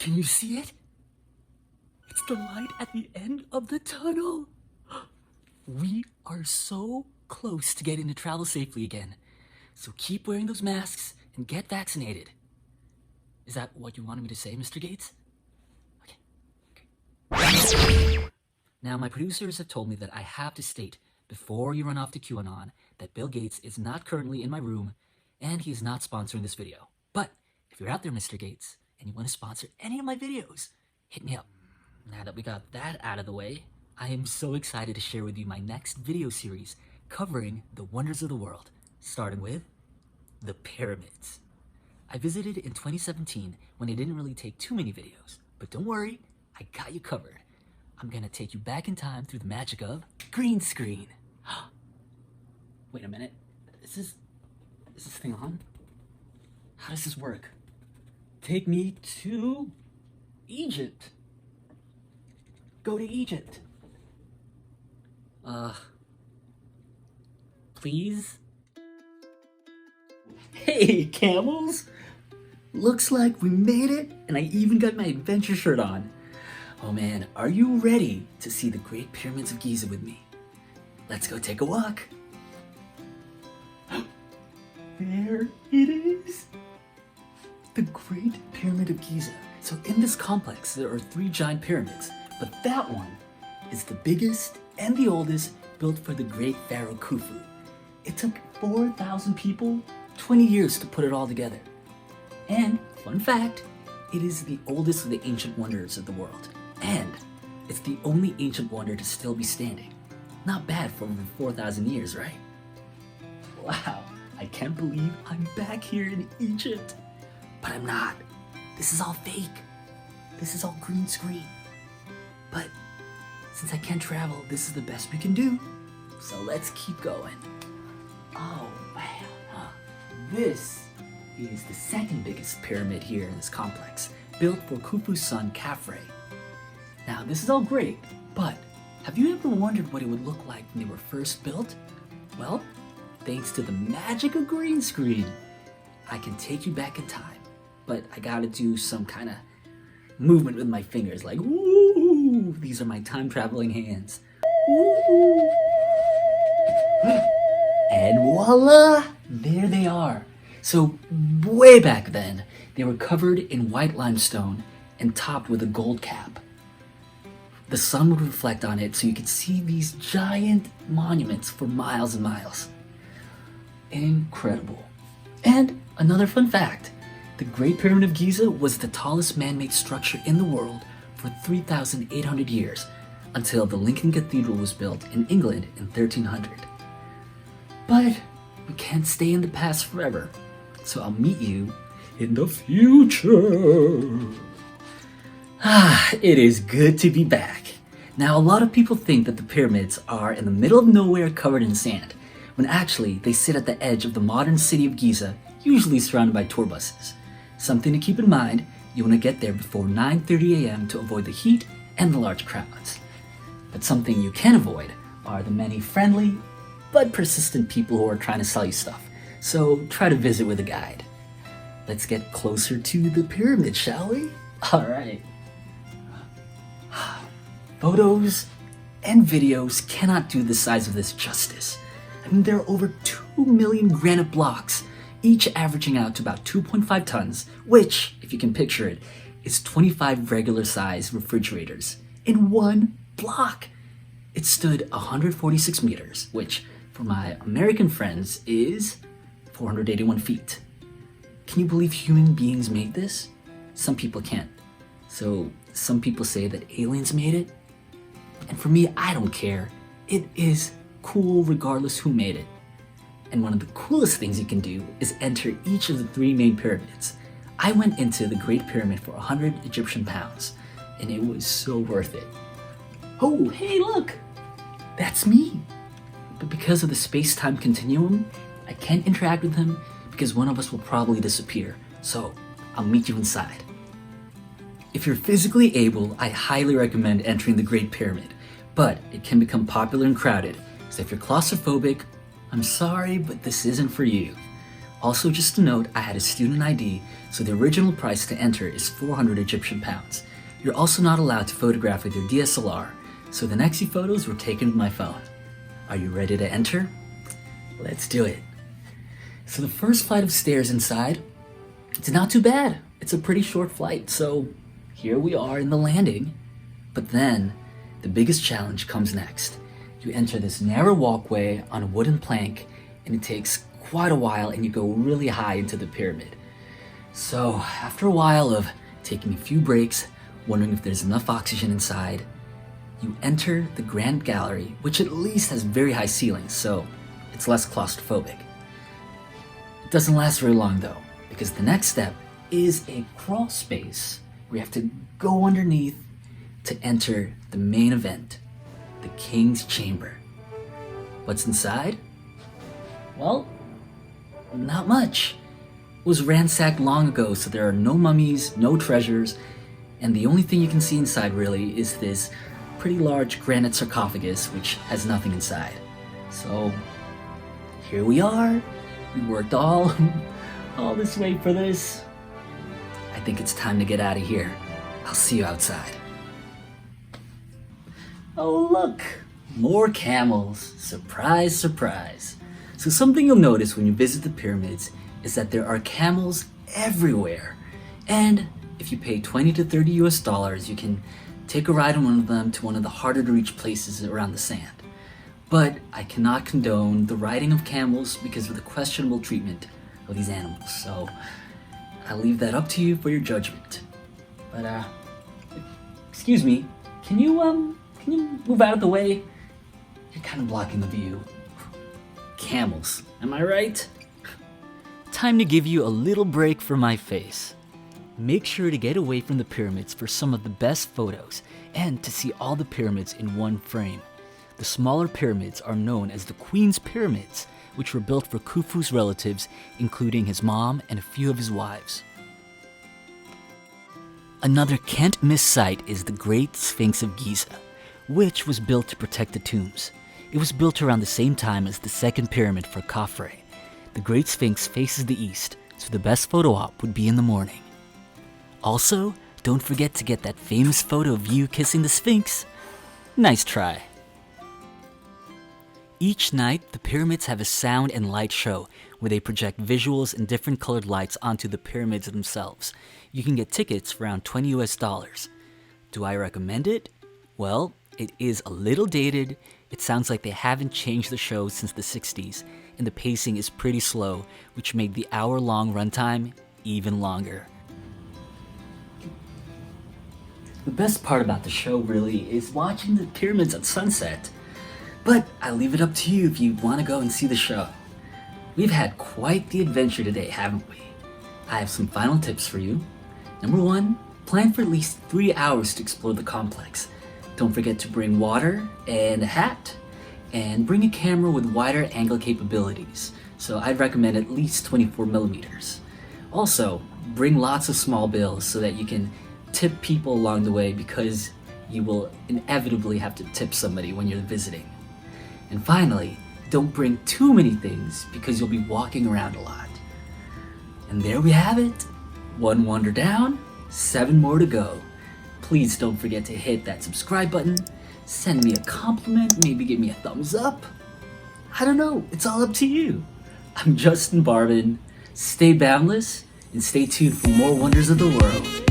Can you see it? It's the light at the end of the tunnel. We are so close to getting to travel safely again. So keep wearing those masks and get vaccinated. Is that what you wanted me to say, Mr. Gates? Okay. Now, my producers have told me that I have to state, before you run off to QAnon, that Bill Gates is not currently in my room and he is not sponsoring this video. But if you're out there, Mr. Gates, and you want to sponsor any of my videos, hit me up. Now that we got that out of the way, I am so excited to share with you my next video series covering the wonders of the world, starting with the pyramids. I visited in 2017 when I didn't really take too many videos, but don't worry, I got you covered. I'm gonna take you back in time through the magic of green screen. Wait a minute, is this thing on? How does this work? Take me to Egypt. Go to Egypt. Please? Hey, Camels! Looks like we made it, and I even got my adventure shirt on. Oh man, are you ready to see the Great Pyramids of Giza with me? Let's go take a walk. There it is! The Great Pyramid of Giza. So in this complex, there are 3 giant pyramids, but that one is the biggest and the oldest, built for the great pharaoh Khufu. It took 4,000 people 20 years to put it all together. And, fun fact, it is the oldest of the ancient wonders of the world. And it's the only ancient wonder to still be standing. Not bad for over 4,000 years, right? Wow, I can't believe I'm back here in Egypt. But I'm not. This is all fake. This is all green screen. But since I can't travel, this is the best we can do. So let's keep going. Oh man, this is the second biggest pyramid here in this complex, built for Khufu's son Khafre. Now this is all great, but have you ever wondered what it would look like when they were first built? Well, thanks to the magic of green screen, I can take you back in time, but I gotta do some kind of movement with my fingers, like woo! These are my time traveling hands. Woo! And voila! There they are. So way back then, they were covered in white limestone and topped with a gold cap. The sun would reflect on it so you could see these giant monuments for miles and miles. Incredible. And another fun fact, the Great Pyramid of Giza was the tallest man-made structure in the world for 3,800 years, until the Lincoln Cathedral was built in England in 1300. But we can't stay in the past forever, so I'll meet you in the future. It is good to be back. Now, a lot of people think that the pyramids are in the middle of nowhere covered in sand, when actually they sit at the edge of the modern city of Giza, usually surrounded by tour buses. Something to keep in mind, you want to get there before 9:30 a.m. to avoid the heat and the large crowds. But something you can avoid are the many friendly but persistent people who are trying to sell you stuff, so try to visit with a guide. Let's get closer to the pyramid, shall we? Alright. Photos and videos cannot do the size of this justice. I mean, there are over 2 million granite blocks, each averaging out to about 2.5 tons, which, if you can picture it, is 25 regular-sized refrigerators in one block. It stood 146 meters, which, for my American friends, is 481 feet. Can you believe human beings made this? Some people can't. So some people say that aliens made it. And for me, I don't care. It is cool regardless who made it. And one of the coolest things you can do is enter each of the 3 main pyramids. I went into the Great Pyramid for 100 Egyptian pounds, and it was so worth it. Oh, hey, look! That's me! But because of the space-time continuum, I can't interact with him because one of us will probably disappear, so I'll meet you inside. If you're physically able, I highly recommend entering the Great Pyramid, but it can become popular and crowded, so if you're claustrophobic, I'm sorry, but this isn't for you. Also, just a note, I had a student ID, so the original price to enter is 400 Egyptian pounds. You're also not allowed to photograph with your DSLR, so the next few photos were taken with my phone. Are you ready to enter? Let's do it. So the first flight of stairs inside, it's not too bad. It's a pretty short flight, so here we are in the landing. But then, the biggest challenge comes next. You enter this narrow walkway on a wooden plank, and it takes quite a while, and you go really high into the pyramid. So after a while of taking a few breaks, wondering if there's enough oxygen inside, you enter the grand gallery, which at least has very high ceilings, so it's less claustrophobic. It doesn't last very long though, because the next step is a crawl space where you have to go underneath to enter the main event, the King's Chamber. What's inside? Well, not much. It was ransacked long ago, so there are no mummies, no treasures, and the only thing you can see inside really is this pretty large granite sarcophagus which has nothing inside. So here we are. We worked all this way for this. I think it's time to get out of here. I'll see you outside. Oh look, more camels. Surprise, surprise. So something you'll notice when you visit the pyramids is that there are camels everywhere. And if you pay 20 to 30 US dollars, you can take a ride on one of them to one of the harder to reach places around the sand. But I cannot condone the riding of camels because of the questionable treatment of these animals. So I'll leave that up to you for your judgment. But excuse me, can you move out of the way? You're kind of blocking the view. Camels, am I right? Time to give you a little break for my face. Make sure to get away from the pyramids for some of the best photos and to see all the pyramids in one frame. The smaller pyramids are known as the Queen's Pyramids, which were built for Khufu's relatives, including his mom and a few of his wives. Another can't-miss site is the Great Sphinx of Giza, which was built to protect the tombs. It was built around the same time as the second pyramid for Khafre. The Great Sphinx faces the east, so the best photo op would be in the morning. Also, don't forget to get that famous photo of you kissing the Sphinx. Nice try. Each night, the pyramids have a sound and light show where they project visuals and different colored lights onto the pyramids themselves. You can get tickets for around 20 US dollars. Do I recommend it? Well, it is a little dated. It sounds like they haven't changed the show since the 60s, and the pacing is pretty slow, which made the hour-long runtime even longer. The best part about the show really is watching the pyramids at sunset. But I'll leave it up to you if you want to go and see the show. We've had quite the adventure today, haven't we? I have some final tips for you. Number 1, plan for at least 3 hours to explore the complex. Don't forget to bring water and a hat, and bring a camera with wider angle capabilities. So I'd recommend at least 24 millimeters. Also, bring lots of small bills so that you can tip people along the way, because you will inevitably have to tip somebody when you're visiting. And finally, don't bring too many things because you'll be walking around a lot. And there we have it. 1 wonder down, 7 more to go. Please don't forget to hit that subscribe button, send me a compliment, maybe give me a thumbs up. I don't know, it's all up to you. I'm Justin Barvin. Stay boundless and stay tuned for more wonders of the world.